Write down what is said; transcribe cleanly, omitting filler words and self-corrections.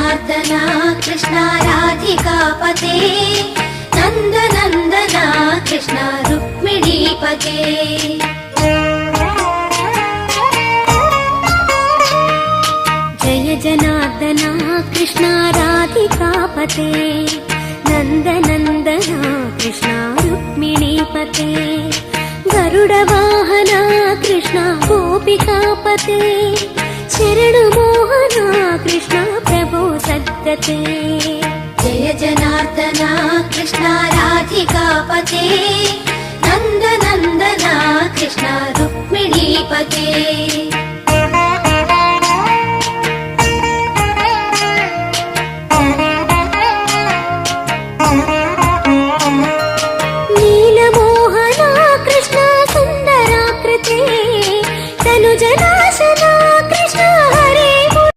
जनार्दना कृष्ण राधिकापते नन्दनन्दना कृष्ण रुक्मिणीपते जय जनार्दना कृष्ण राधिकापते नन्दनन्दना कृष्ण रुक्मिणीपते गरुडवाहना कृष्ण गोपिकापते शरणमोहना कृष्ण प्रभो सद्गते जय जनार्दना कृष्ण राधिकापते नन्दनन्दना कृष्ण रुक्मिणीपते